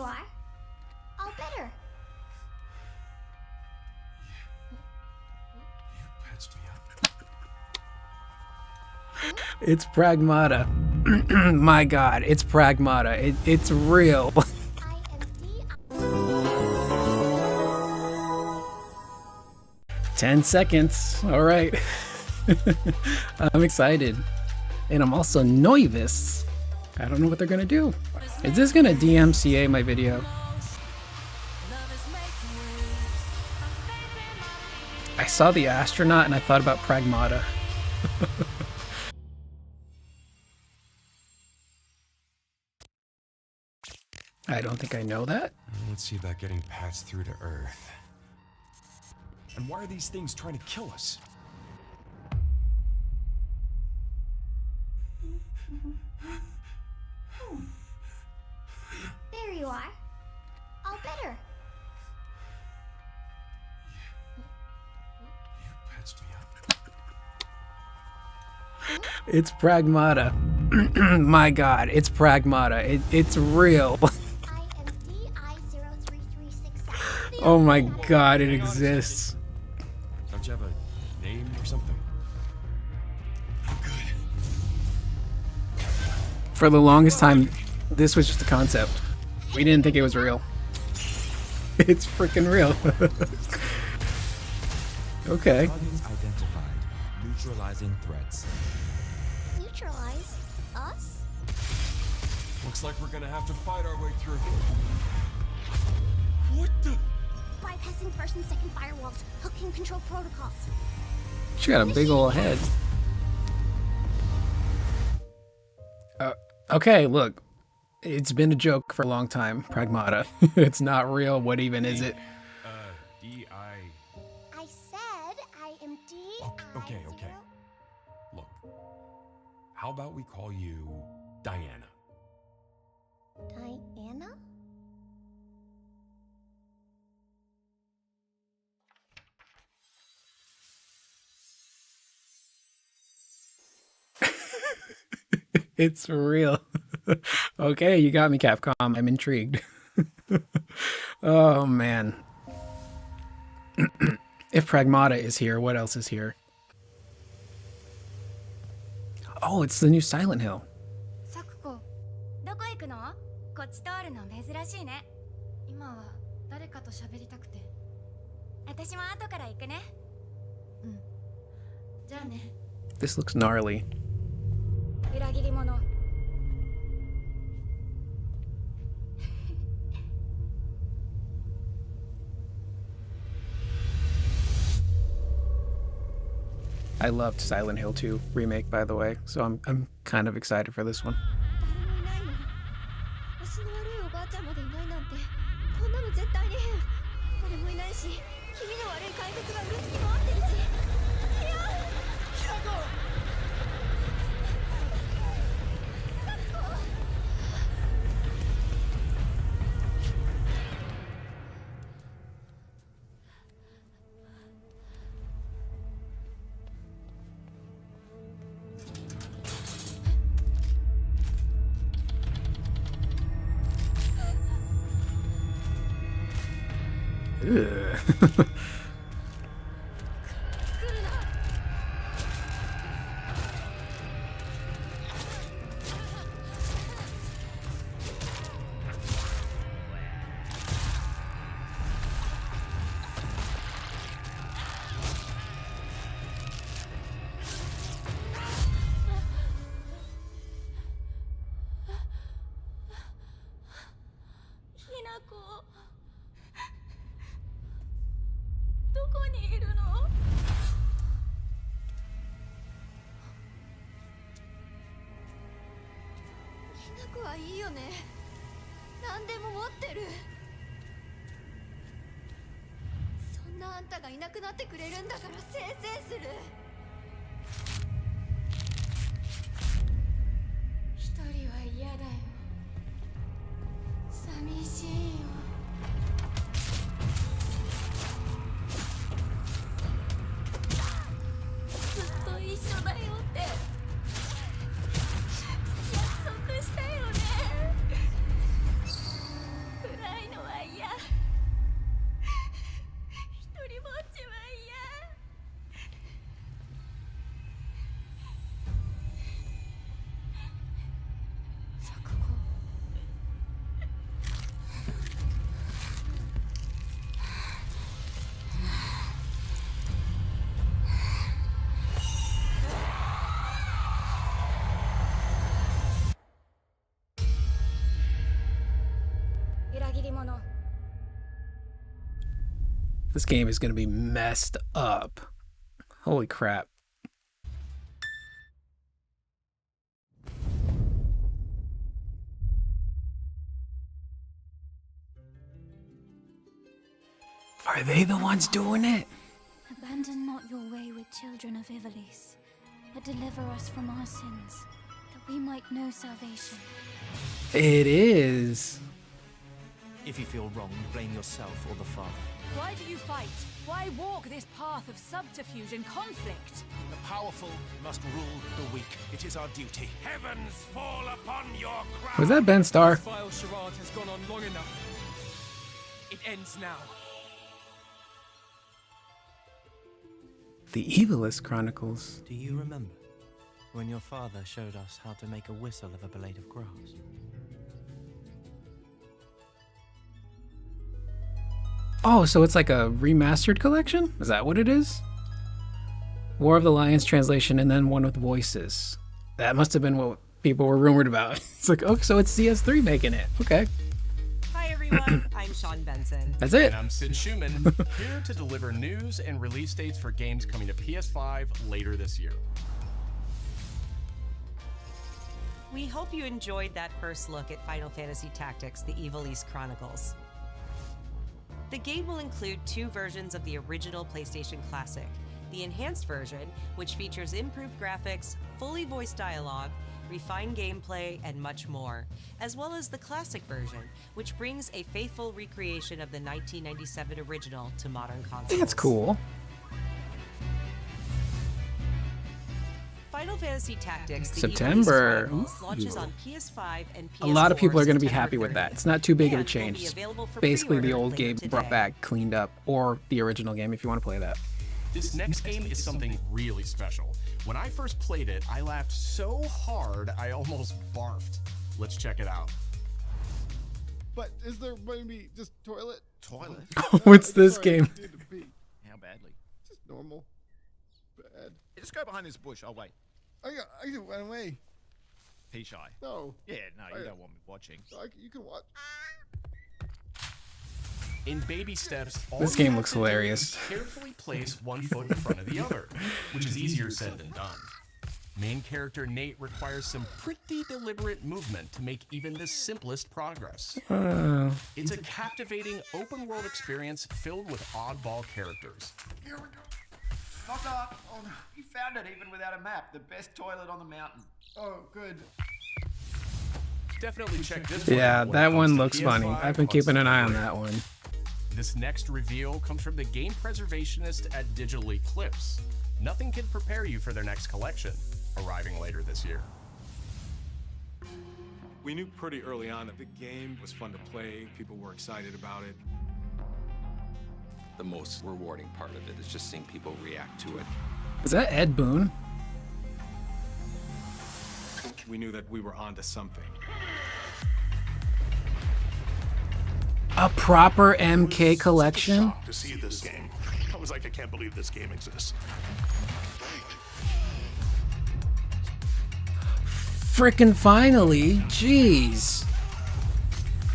are. All better. You patched me up. It's Pragmata. My god, it's Pragmata. It's real. I am D. 10 seconds. All right. I'm excited. And I'm also nervous. I don't know what they're gonna do. Is this gonna DMCA my video? I saw the astronaut and I thought about Pragmata. I don't think I know that. Let's see about getting patched through to Earth. And why are these things trying to kill us? There you are. All better. You patched me up. It's Pragmata. My god, it's Pragmata. It's real. I am DI-03367. Oh my god, it exists. Don't you have a name or something? I'm good. For the longest time, this was just a concept. We didn't think it was real. It's freaking real. Okay. Targets identified. Neutralizing threats. Neutralize us? Looks like we're gonna have to fight our way through. What the? Bypassing first and second firewalls. Hooking control protocols. She got a big old head. Okay, look. It's been a joke for a long time, Pragmata. It's not real. What even is it? D.I. I said I am D. Okay. Look. How about we call you Deiana? Diana? It's real. Okay, you got me, Capcom. I'm intrigued. Oh, man. If Pragmata is here, what else is here? Oh, it's the new Silent Hill. サクコ、どこ行くの？こっち通るの珍しいね。今は誰かと喋りたくて。私も後から行くね。うん。じゃあね。 This looks gnarly. 裏切り者。I loved Silent Hill 2 remake, by the way, so I'm kind of excited for this one. 誰もいないの？足の悪いおばあちゃんまでいないなんて、こんなの絶対に変。誰もいないし、気味の悪い怪物がうろつき回ってるし。いや！Ugh.いいよね。何でも持ってる。そんなあんたがいなくなってくれるんだからせいせいする。一人は嫌だよ。寂しいよ。ずっと一緒だよって約束したよね。This game is gonna be messed up. Holy crap. Are they the ones doing it? Abandon not your way with children of Ivalis, but deliver us from our sins, that we might know salvation. It is. If you feel wrong, blame yourself or the father. Why do you fight? Why walk this path of subterfuge and conflict? The powerful must rule the weak. It is our duty. Heavens fall upon your crown. Was that Ben Starr? This vile charade has gone on long enough. It ends now. The Evilist Chronicles. Do you remember when your father showed us how to make a whistle of a blade of grass? Oh, so it's like a remastered collection? Is that what it is? War of the Lions translation and then one with voices. That must have been what people were rumored about. It's like, oh, so it's CS3 making it. Okay. Hi everyone, I'm Sean Benson. That's it. And I'm Sid Schumann, here to deliver news and release dates for games coming to PS5 later this year. We hope you enjoyed that first look at Final Fantasy Tactics: The Ivalice Chronicles. The game will include 2 versions of the original PlayStation Classic. The enhanced version, which features improved graphics, fully voiced dialogue, refined gameplay, and much more, as well as the classic version, which brings a faithful recreation of the 1997 original to modern consoles. I think that's cool. Final Fantasy Tactics: The September. Ivalice Chronicles launches on PS5 and PS4. A lot of people are going to be September happy with 30th. that. It's not too big of a And will change. be It's available for basically the pre-order old later game today. brought back, cleaned up, or the original game if you want to play that. This next game is something really special. When I first played it, I laughed so hard I almost barfed. Let's check it out. But is there maybe just toilet? Toilet? What's this Sorry, game? I need to pee. How badly? Just normal. Bad. Hey, just go behind this bush. I'll wait. I can run away. Pea shy. No. Yeah, no, you don't want me watching. You can watch. In baby steps, all This you game have looks to do hilarious. is carefully place one foot in front of the other, which is easier said than done. Main character Nate requires some pretty deliberate movement to make even the simplest progress. It's a captivating open-world experience filled with oddball characters. Here we go. Knock up. Oh, no. You found it even without a map. The best toilet on the mountain. Oh, good. Definitely check this one Yeah, out when it that comes one to looks funny. PS5 I've been on keeping an eye on September that one. 8th. This next reveal comes from the game preservationist at Digital Eclipse. Nothing can prepare you for their next collection, arriving later this year. We knew pretty early on that the game was fun to play. People were excited about it. The most rewarding part of it is just seeing people react to it. Is that Ed Boon? We knew that we were onto something. A proper MK collection? To see this game. I was like, I can't believe this game exists. Frickin' finally, jeez.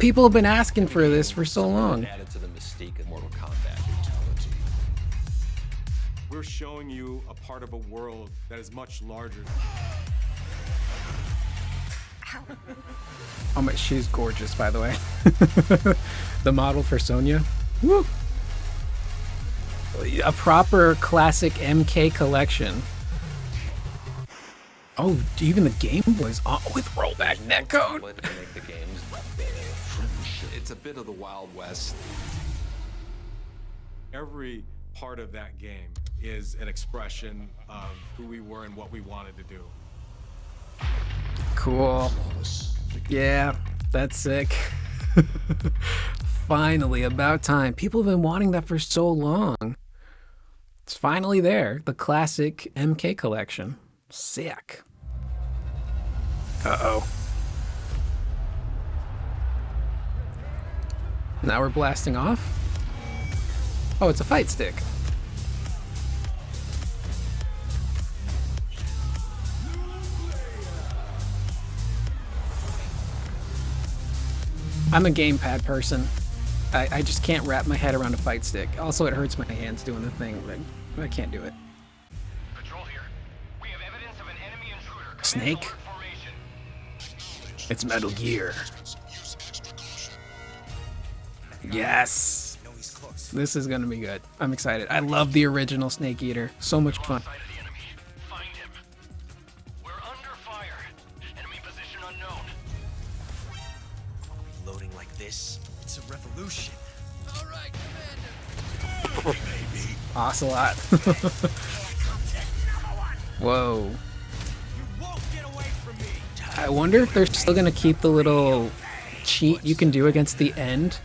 People have been asking for this for so long. Added to the mystique of Mortal Kombat brutality. We're showing you a part of a world that is much larger. Oh my, she's gorgeous, by the way. The model for Sonya. Woo! A proper classic MK collection. Oh, even the Game Boy's on with rollback netcode. To make the games. It's a bit of the Wild West. Every part of that game is an expression of who we were and what we wanted to do. Cool. Yeah, that's sick. Finally, about time. People have been wanting that for so long. It's finally there. The classic MK collection. Sick. Uh-oh. Now we're blasting off? Oh, it's a fight stick. I'm a gamepad person. I just can't wrap my head around a fight stick. Also, it hurts my hands doing the thing. I can't do it. Patrol here. We have evidence of an enemy intruder. Snake? It's Metal Gear. Yes! This is gonna be good. I'm excited. I love the original Snake Eater. So much fun. Loading like this, it's a revolution. All right, Commander. Ocelot. Whoa. I wonder if they're still gonna keep the little cheat you can do against the end.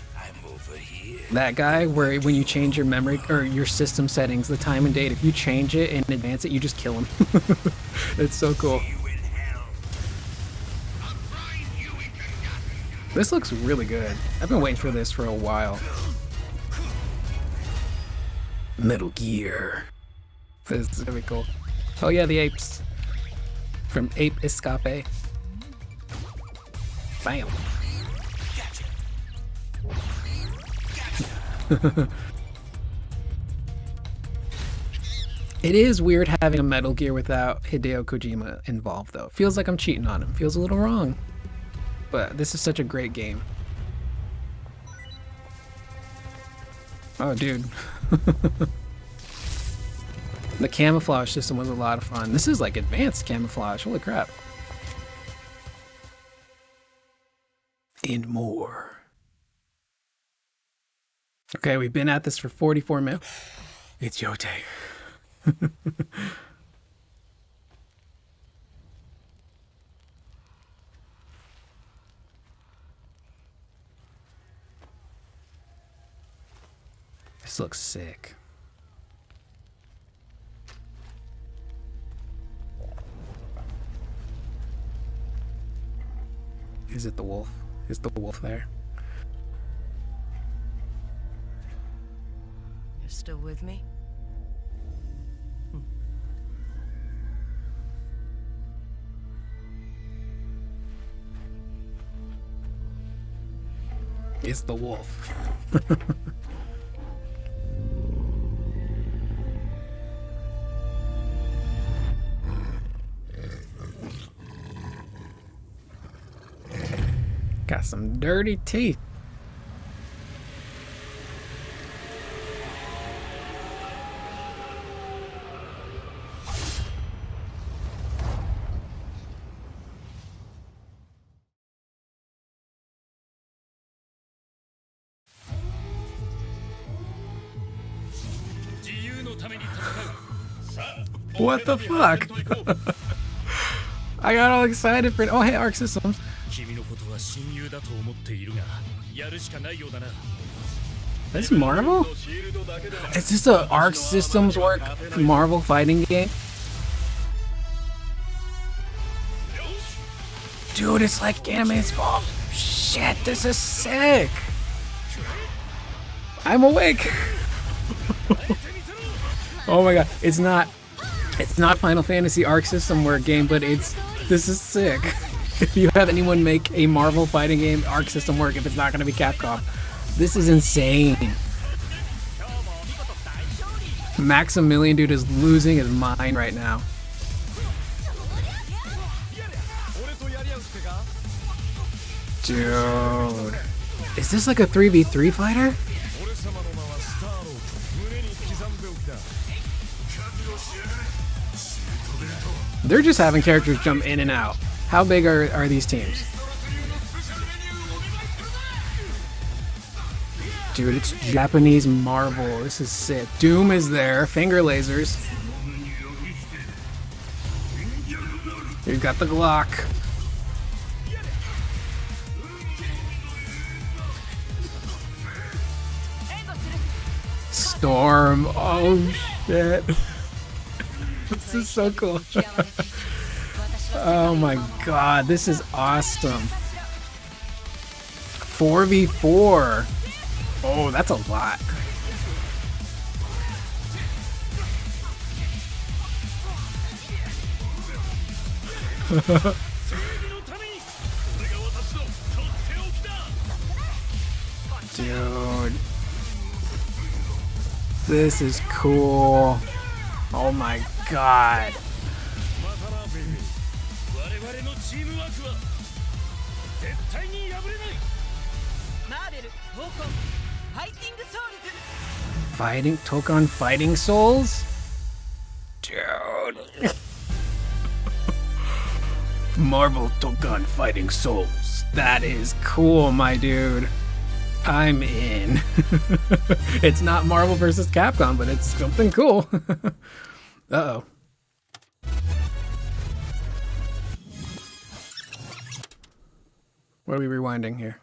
That guy where when you change your memory or your system settings, the time and date, if you change it and advance it, you just kill him. It's so cool. This looks really good. I've been waiting for this for a while. Metal Gear. This is gonna be cool. Oh yeah, the apes. From Ape Escape. Bam. It is weird having a Metal Gear without Hideo Kojima involved, though. Feels like I'm cheating on him. Feels a little wrong. But this is such a great game. Oh, dude. The camouflage system was a lot of fun. This is like advanced camouflage. Holy crap. And more. Okay, we've been at this for 44 minutes. It's Yote. This looks sick. Is it the wolf? Is the wolf there? You're still with me? It's the wolf. Got some dirty teeth. What the fuck? I got all excited for it. Oh, hey, Arc Systems. This is Marvel? Is this a Arc Systems work Marvel fighting game? Dude, it's like animated Spawn. Shit, this is sick. I'm awake. Oh my god, it's not Final Fantasy Arc System work game, but this is sick. If you have anyone make a Marvel fighting game Arc System work, if it's not going to be Capcom, this is insane. Maximilian dude is losing his mind right now. Dude, is this like a 3v3 fighter? They're just having characters jump in and out. How big are these teams? Dude, it's Japanese Marvel. This is sick. Doom is there. Finger lasers. You've got the Glock. Storm. Oh, shit. This is so cool. Oh my god, this is awesome. 4v4. Oh, that's a lot. Dude. This is cool. Oh my god. Fighting Tokon fighting souls? Dude. Marvel Tokon fighting souls. That is cool, my dude. I'm in. It's not Marvel versus Capcom, but it's something cool. Uh-oh. What are we rewinding here?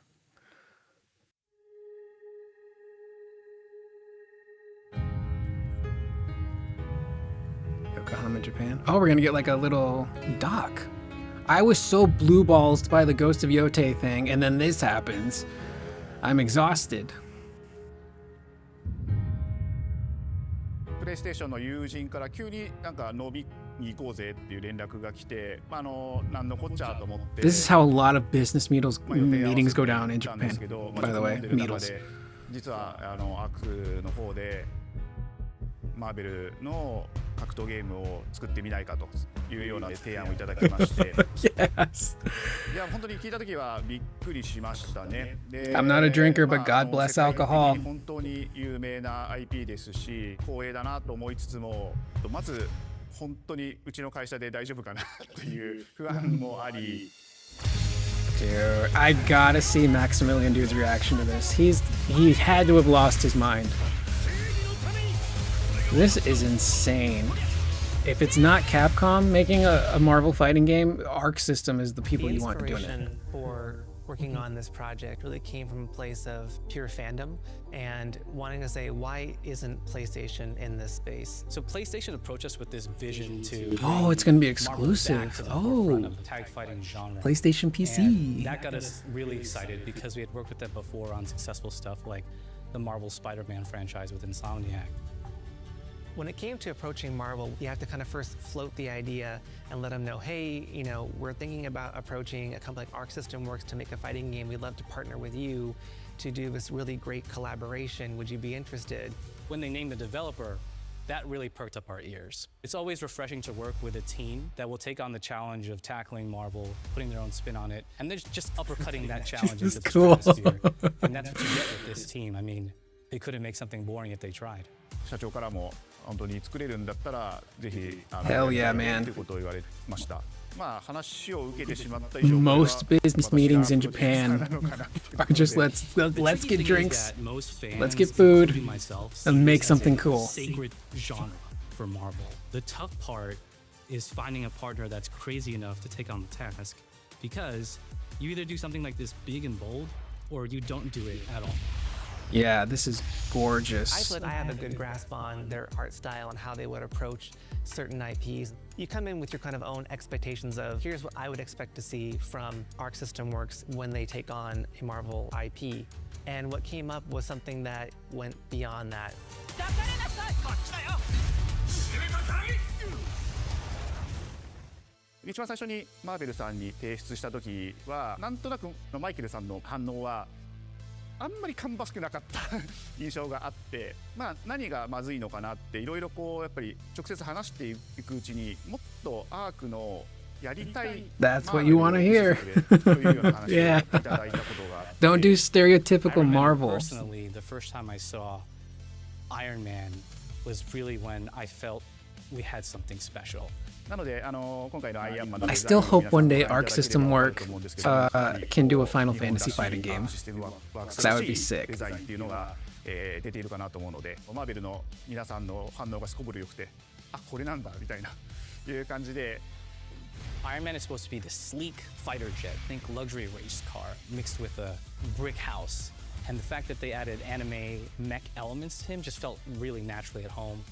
Yokohama, Japan. Oh, we're gonna get like a little dock. I was so blue-ballsed by the Ghost of Yote thing, and then this happens. I'm exhausted. プレイステーションの友人から急になんか飲みに行こうぜっていう連絡が来て、なんのこっちゃと思って。This is how a lot of business meetings go down in Japan. By the way, meetings. 実はアクの方でマーベルの格闘ゲームを作ってみないかというような提案をいただきまして。Yes. いや本当に聞いた時はびっくりしましたね。I'm not a drinker, but God bless alcohol. 本当に有名な IP ですし、光栄だなと思いつつも、まず本当にうちの会社で大丈夫かなという不安もあり。Dude, I gotta see Maximilian Dude's reaction to this. He had to have lost his mind. This is insane. If it's not Capcom making a Marvel fighting game, Arc System is the people you want doing it. The inspiration for working on this project really came from a place of pure fandom and wanting to say, why isn't PlayStation in this space? So PlayStation approached us with this vision to oh, it's going to be exclusive. Oh, tag fighting genre. PlayStation PC. And that got us really excited because we had worked with them before on successful stuff like the Marvel Spider-Man franchise with Insomniac. When it came to approaching Marvel, you have to kind of first float the idea and let them know, hey, you know, we're thinking about approaching a company like Arc System Works to make a fighting game. We'd love to partner with you to do this really great collaboration. Would you be interested? When they named the developer, that really perked up our ears. It's always refreshing to work with a team that will take on the challenge of tackling Marvel, putting their own spin on it, and they're just uppercutting that challenge into the stratosphere. And that's what you get with this team. I mean, they couldn't make something boring if they tried. 社長からも本当に作れるんだったらぜひ Hell yeah, man. ということを言われました。まあ話を受けてしまった Most business meetings in Japan are just let's get drinks, let's get food, and make something cool. Sacred genre for Marvel. The tough part is finding a partner that's crazy enough to take on the task, because you either do something like this big and bold, or you don't do it at all. Yeah, this is gorgeous. I feel like I have a good grasp on their art style and how they would approach certain IPs. You come in with your kind of own expectations of, here's what I would expect to see from Arc System Works when they take on a Marvel IP. And what came up was something that went beyond that. 一番最初にマーベルさんに提出した時はなんとなくマイケルさんの反応はあんまり芳しくなかった印象があって、まあ何がまずいのかなっていろいろこうやっぱり直接話していくうちにもっとアークのやりたい That's what you want to hear. Yeah. Don't do stereotypical Marvel. Personally, the first time I saw Iron Man was really when I felt we had something special. I still hope one day Arc System Work can do a Final Fantasy fighting game. That would be sick. 出ているかなと思うので、マーベルの皆さんの反応がすこぶる良くて、あ、これなんだみたいないう感じで。Iron Man is supposed to be the sleek fighter jet, think luxury race car mixed with a brick house, and the fact that they added anime mech elements to him just felt really naturally at home.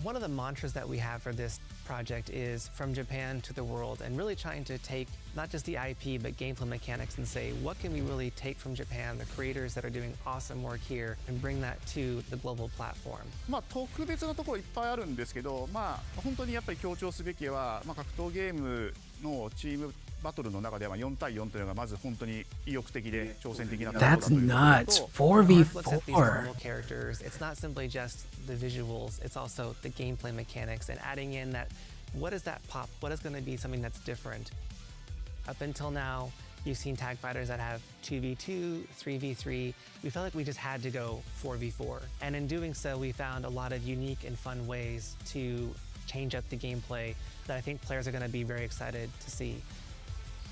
One of the mantras that we have for this project is from Japan to the world, and really trying to take not just the IP but gameplay mechanics and say, what can we really take from Japan, the creators that are doing awesome work here, and bring that to the global platform. まあ特別なところいっぱいあるんですけど、まあ本当にやっぱり強調すべきは、まあ格闘ゲームのチームバトルの中では4対4というのがまず本当に意欲的で挑戦的な That's nuts. Looks at these 4v4. normal characters. It's not simply just the visuals, it's also the gameplay mechanics and adding in that what is that pop? What is going to be something that's different? Up until now, you've seen tag fighters that have 2v2, 3v3. We felt like we just had to go 4v4. And in doing so, we found a lot of unique and fun ways to change up the gameplay that I think players are going to be very excited to see.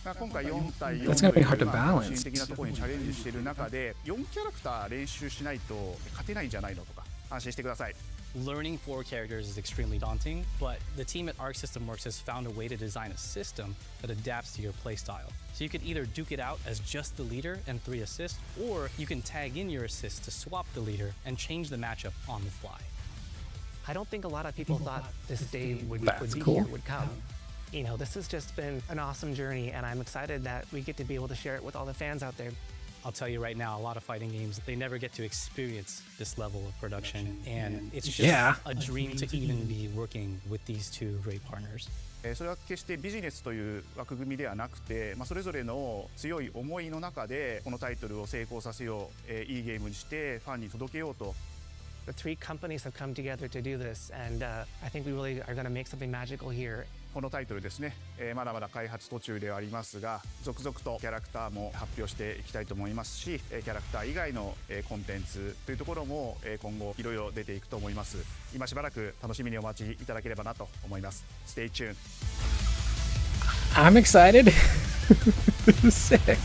今回4対4 That's gonna be hard to という balance. 新的なところにチャレンジしている中で4キャラクター練習しないと勝てないんじゃないのとか安心してください。 Learning 4 characters is extremely daunting, but the team at Arc System Works has found a way to design a system that adapts to your playstyle. So you could either duke it out as just the leader and 3 assists, or you can tag in your assists to swap the leader and change the matchup on the fly. I don't think a lot of people thought this day would be cool. here, would come. You know, this has just been an awesome journey, and I'm excited that we get to be able to share it with all the fans out there. I'll tell you right now, a lot of fighting games, they never get to experience this level of production, and it's just a dream to even be working with these 2 great partners. それは決してビジネスという枠組みではなくて、それぞれの強い思いの中でこのタイトルを成功させよう、いいゲームにしてファンに届けようと。The 3 companies have come together to do this, and I think we really are going to make something magical here. このタイトルですね、まだまだ開発途中ではありますが、続々とキャラクターも発表していきたいと思いますし、キャラクター以外のコンテンツというところも今後いろいろ出ていくと思います。今しばらく楽しみにお待ちいただければなと思います。Stay tuned. I'm excited. Sick.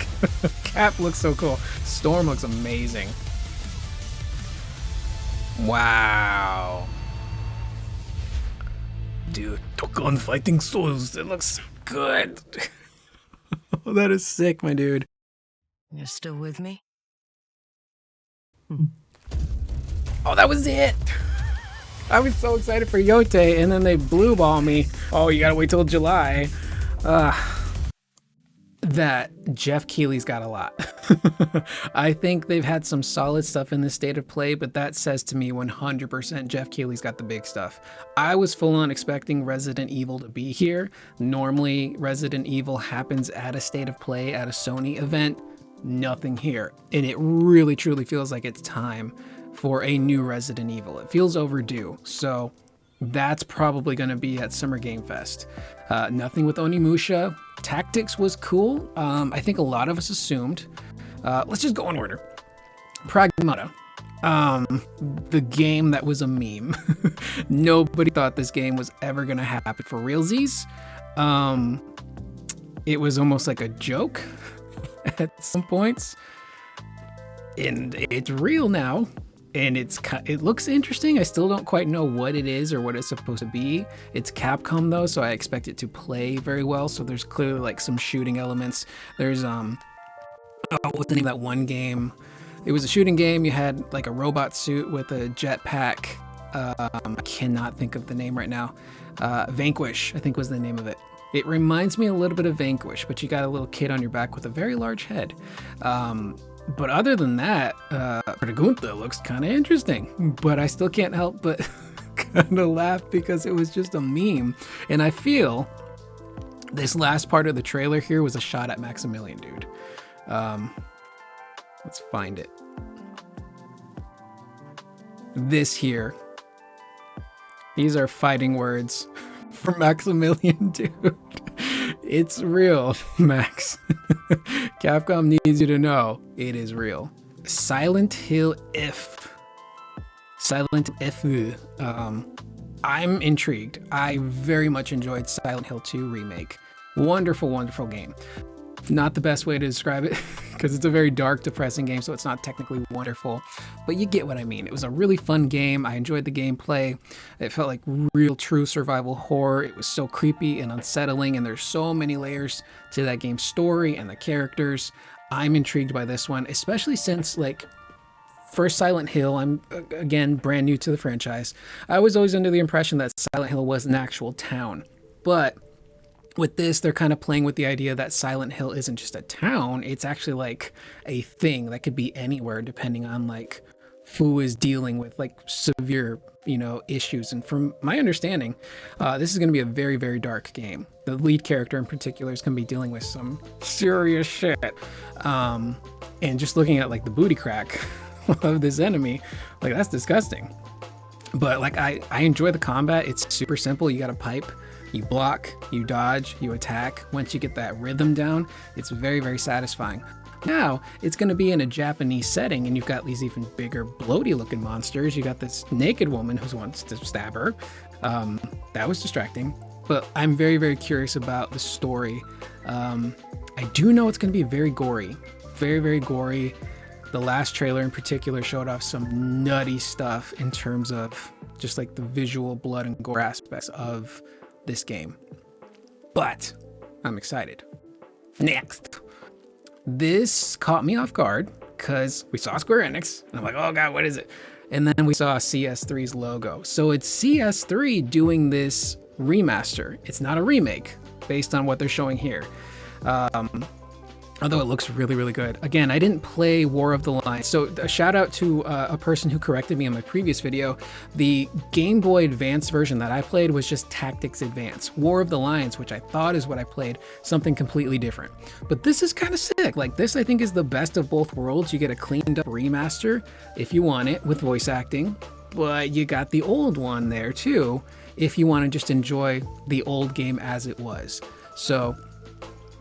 Cap looks so cool. Storm looks amazing. Wow. Dude, Tokon fighting souls. It looks so good. Oh, that is sick, my dude. You're still with me? Oh, that was it. I was so excited for Yote, and then they blue ball me. Oh, you gotta wait till July. That Jeff Keighley's got a lot. I think they've had some solid stuff in this state of play, but that says to me 100% Jeff Keighley's got the big stuff. I was full on expecting Resident Evil to be here. Normally, Resident Evil happens at a state of play at a Sony event. Nothing here. And it really truly feels like it's time for a new Resident Evil. It feels overdue. So that's probably going to be at Summer Game Fest. Nothing with Onimusha. Tactics was cool. I think a lot of us assumed. Let's just go in order. Pragmata. The game that was a meme. Nobody thought this game was ever going to happen for realsies. It was almost like a joke at some points. And it's real now. And it looks interesting. I still don't quite know what it is or what it's supposed to be. It's Capcom though, so I expect it to play very well. So there's clearly like some shooting elements. There's what's the name of that one game? It was a shooting game. You had like a robot suit with a jetpack. I cannot think of the name right now. Vanquish, I think was the name of it. It reminds me a little bit of Vanquish, but you got a little kid on your back with a very large head. But other than that, Pragmata looks kind of interesting, but I still can't help but kind of laugh because it was just a meme. And I feel this last part of the trailer here was a shot at Maximilian, dude. Let's find it. This here. These are fighting words for Maximilian, dude. It's real, Max. Capcom needs you to know it is real. Silent Hill If. Silent If. I'm intrigued. I very much enjoyed Silent Hill 2 Remake. Wonderful, wonderful game. Not the best way to describe it because it's a very dark, depressing game, so it's not technically wonderful, but you get what I mean. It was a really fun game. I enjoyed the gameplay. It felt like real, true survival horror. It was so creepy and unsettling, and there's so many layers to that game's story and the characters. I'm intrigued by this one, especially since, like, first Silent Hill, I'm, again, brand new to the franchise. I was always under the impression that Silent Hill was an actual town, but with this, they're kind of playing with the idea that Silent Hill isn't just a town, it's actually like a thing that could be anywhere depending on like who is dealing with like severe, issues. And from my understanding, this is going to be a very, very dark game. The lead character in particular is going to be dealing with some serious shit. And just looking at like the booty crack of this enemy, like that's disgusting. But like I enjoy the combat. It's super simple. You got a pipe, you block, you dodge, you attack. Once you get that rhythm down, it's very, very satisfying. Now it's going to be in a Japanese setting, and you've got these even bigger, bloaty looking monsters. You got this naked woman who wants to stab her. That was distracting, but I'm very, very curious about the story. I do know it's going to be very gory, very, very gory. The last trailer in particular showed off some nutty stuff in terms of just like the visual blood and gore aspects of this game. But I'm excited. Next. This caught me off guard because we saw Square Enix and I'm like, oh God, what is it? And then we saw CS3's logo. So it's CS3 doing this remaster. It's not a remake based on what they're showing here. Although it looks really, really good. Again, I didn't play War of the Lions. So a shout out to a person who corrected me in my previous video. The Game Boy Advance version that I played was just Tactics Advance. War of the Lions, which I thought is what I played, something completely different. But this is kind of sick. Like this, I think, is the best of both worlds. You get a cleaned up remaster if you want it with voice acting, but you got the old one there too if you want to just enjoy the old game as it was. So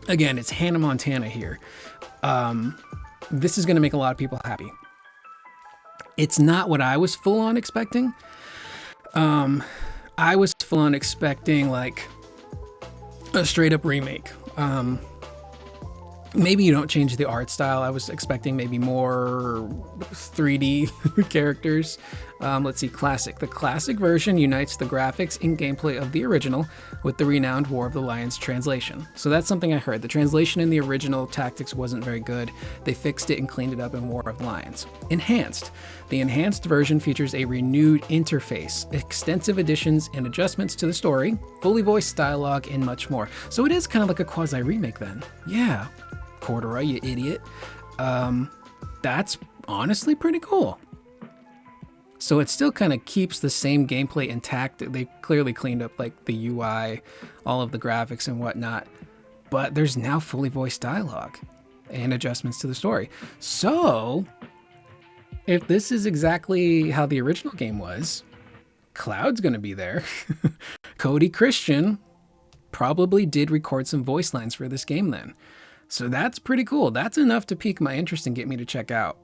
again, it's Hannah Montana here. This is going to make a lot of people happy. It's not what I was full on expecting. I was full on expecting like a straight up remake. Maybe you don't change the art style. I was expecting maybe more 3D characters. Let's see, classic. The classic version unites the graphics and gameplay of the original with the renowned War of the Lions translation. So that's something I heard. The translation in the original Tactics wasn't very good. They fixed it and cleaned it up in War of the Lions. Enhanced. The enhanced version features a renewed interface, extensive additions and adjustments to the story, fully voiced dialogue, and much more. So it is kind of like a quasi remake then. Yeah. Corduroy, you idiot. That's honestly pretty cool. So it still kind of keeps the same gameplay intact. They clearly cleaned up like the UI, all of the graphics and whatnot, but there's now fully voiced dialogue and adjustments to the story. So if this is exactly how the original game was, Cloud's gonna be there. Cody Christian probably did record some voice lines for this game then. So that's pretty cool. That's enough to pique my interest and get me to check out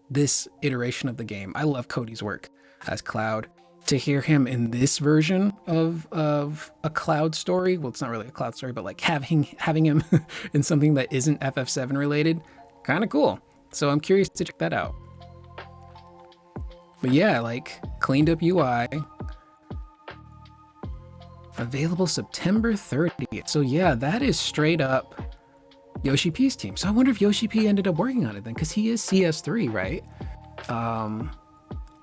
this iteration of the game. I love Cody's work as Cloud. To hear him in this version of a Cloud story, well, it's not really a Cloud story, but like having him in something that isn't FF7 related, kind of cool. So I'm curious to check that out. But yeah, like cleaned up UI. Available September 30th. So yeah, that is straight up Yoshi P's team. So I wonder if Yoshi P ended up working on it then, because he is CS3, right?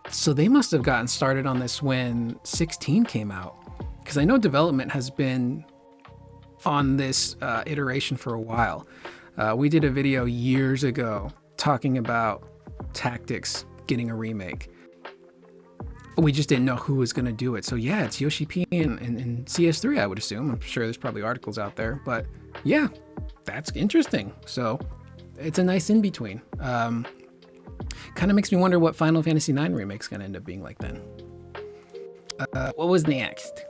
So they must have gotten started on this when 16 came out, because I know development has been on this iteration for a while. We did a video years ago talking about Tactics getting a remake. We just didn't know who was going to do it. So yeah, it's Yoshi P and CS3, I would assume. I'm sure there's probably articles out there, but yeah, that's interesting. So it's a nice in-between. Kind of makes me wonder what Final Fantasy IX remake's going to end up being like then. What was next?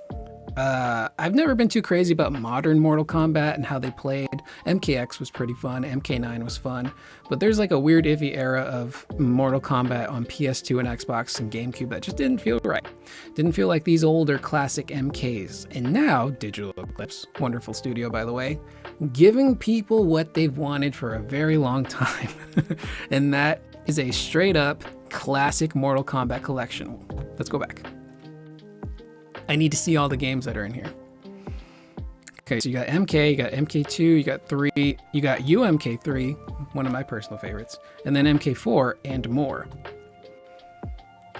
I've never been too crazy about modern Mortal Kombat and how they played. MKX was pretty fun. MK9 was fun. But there's like a weird iffy era of Mortal Kombat on PS2 and Xbox and GameCube that just didn't feel right. Didn't feel like these older classic MKs. And now, Digital Eclipse, wonderful studio by the way, giving people what they've wanted for a very long time. And that is a straight up classic Mortal Kombat collection. Let's go back. I need to see all the games that are in here. Okay, so you got MK, you got MK2, you got 3, you got UMK3, one of my personal favorites, and then MK4 and more.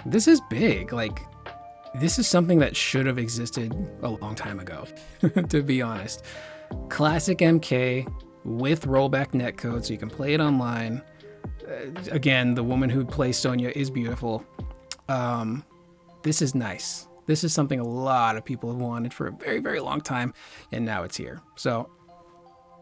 This is big. Like, this is something that should have existed a long time ago, to be honest. Classic MK with rollback netcode so you can play it online. Again, the woman who plays Sonya is beautiful. This is nice. This is something a lot of people have wanted for a very, very long time, and now it's here. So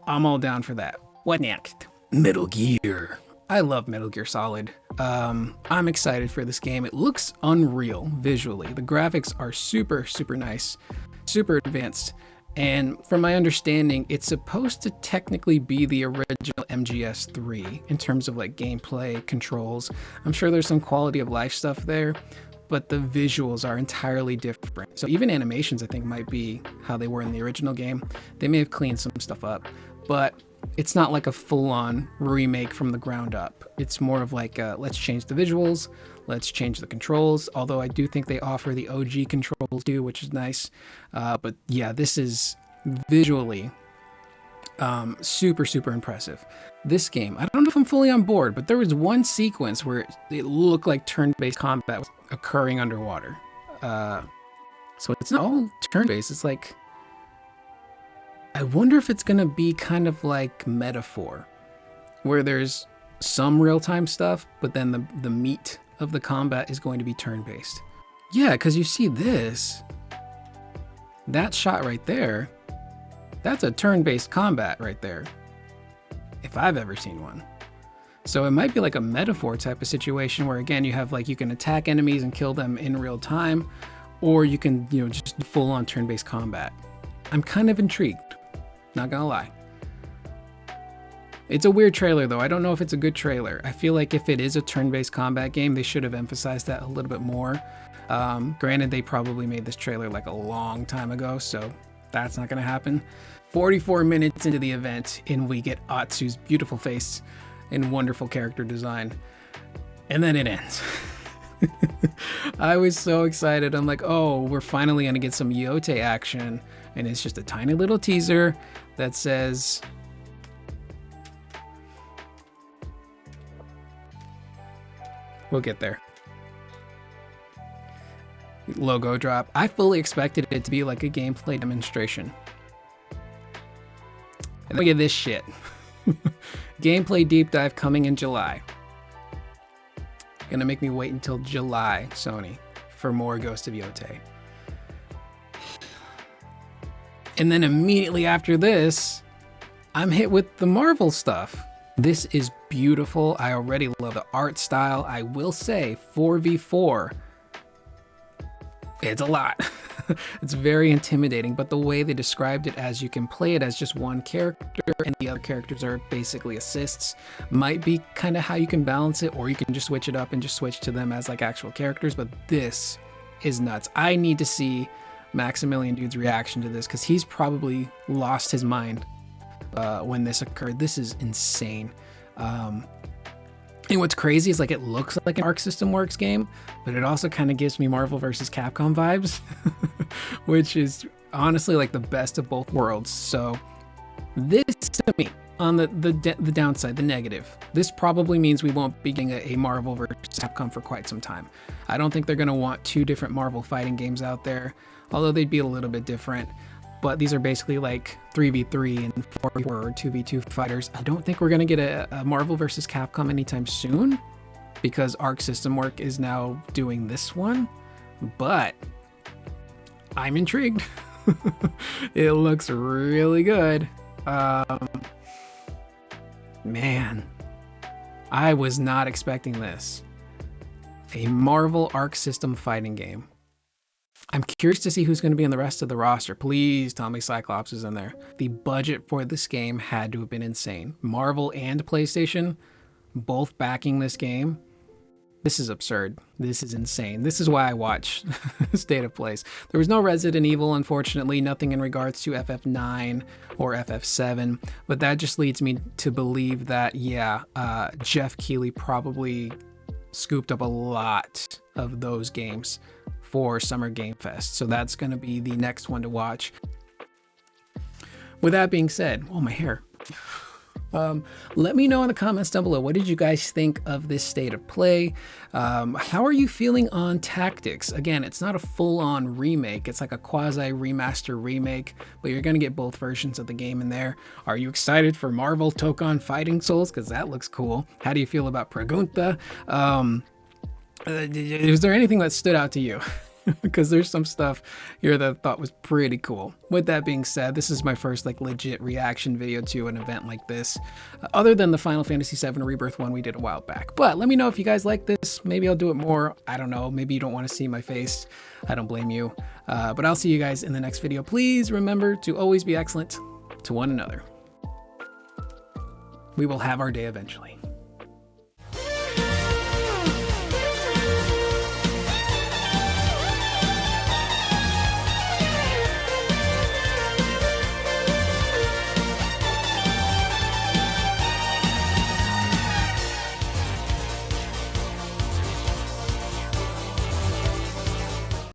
I'm all down for that. What next? Metal Gear. I love Metal Gear Solid. I'm excited for this game. It looks unreal visually. The graphics are super, super nice, super advanced. And from my understanding, it's supposed to technically be the original MGS3 in terms of like gameplay, controls. I'm sure there's some quality of life stuff there, but the visuals are entirely different. So even animations, I think, might be how they were in the original game. They may have cleaned some stuff up, but it's not like a full-on remake from the ground up. It's more of like, let's change the visuals, let's change the controls, although I do think they offer the OG controls too, which is nice. But yeah, this is visually super, super impressive. This game, I don't know if I'm fully on board, but there was one sequence where it looked like turn-based combat was occurring underwater. So it's not all turn-based, it's like, I wonder if it's gonna be kind of like Metaphor, where there's some real-time stuff, but then the meat of the combat is going to be turn-based. Yeah, because you see this, that shot right there, that's a turn-based combat right there, if I've ever seen one. So it might be like a Metaphor type of situation where, again, you have like, you can attack enemies and kill them in real time, or you can, you know, just full-on turn-based combat. I'm kind of intrigued, not gonna lie. It's a weird trailer though. I don't know if it's a good trailer. I feel like if it is a turn-based combat game, they should have emphasized that a little bit more. Granted, they probably made this trailer like a long time ago, so that's not gonna happen. 44 minutes into the event, and we get Atsu's beautiful face and wonderful character design. And then it ends. I was so excited. I'm like, oh, we're finally gonna get some Yote action. And it's just a tiny little teaser that says, we'll get there. Logo drop. I fully expected it to be like a gameplay demonstration. And look at this shit. Gameplay deep dive coming in July. Gonna make me wait until July, Sony, for more Ghost of Yotei. And then immediately after this, I'm hit with the Marvel stuff. This is beautiful. I already love the art style. I will say 4v4, it's a lot. It's very intimidating, but the way they described it as you can play it as just one character and the other characters are basically assists might be kind of how you can balance it, or you can just switch it up and just switch to them as like actual characters, but this is nuts. I need to see Maximilian Dude's reaction to this because he's probably lost his mind when this occurred. This is insane. And what's crazy is like it looks like an Arc System Works game, but it also kind of gives me Marvel vs. Capcom vibes, which is honestly like the best of both worlds. So this to me, on the downside, the negative, this probably means we won't be getting a Marvel vs. Capcom for quite some time. I don't think they're going to want two different Marvel fighting games out there, although they'd be a little bit different. But these are basically like 3v3 and 4v4 or 2v2 fighters. I don't think we're going to get a Marvel vs. Capcom anytime soon because Arc System Works is now doing this one. But I'm intrigued. It looks really good. Man, I was not expecting this. A Marvel Arc System fighting game. I'm curious to see who's going to be in the rest of the roster. Please tell me Cyclops is in there. The budget for this game had to have been insane. Marvel and PlayStation, both backing this game. This is absurd. This is insane. This is why I watch State of Plays. There was no Resident Evil, unfortunately, nothing in regards to FF9 or FF7, but that just leads me to believe that, yeah, Jeff Keighley probably scooped up a lot of those games for Summer Game Fest. So that's going to be the next one to watch. With that being said, oh, my hair. Let me know in the comments down below, what did you guys think of this state of play? How are you feeling on tactics? Again, it's not a full-on remake. It's like a quasi-remaster remake, but you're going to get both versions of the game in there. Are you excited for Marvel Tokon Fighting Souls? Because that looks cool. How do you feel about Pragmata? Is there anything that stood out to you? Because there's some stuff here that I thought was pretty cool. With that being said, this is my first like legit reaction video to an event like this, other than the Final Fantasy VII Rebirth one we did a while back. But let me know if you guys like this. Maybe I'll do it more. I don't know. Maybe you don't want to see my face. I don't blame you. But I'll see you guys in the next video. Please remember to always be excellent to one another. We will have our day eventually.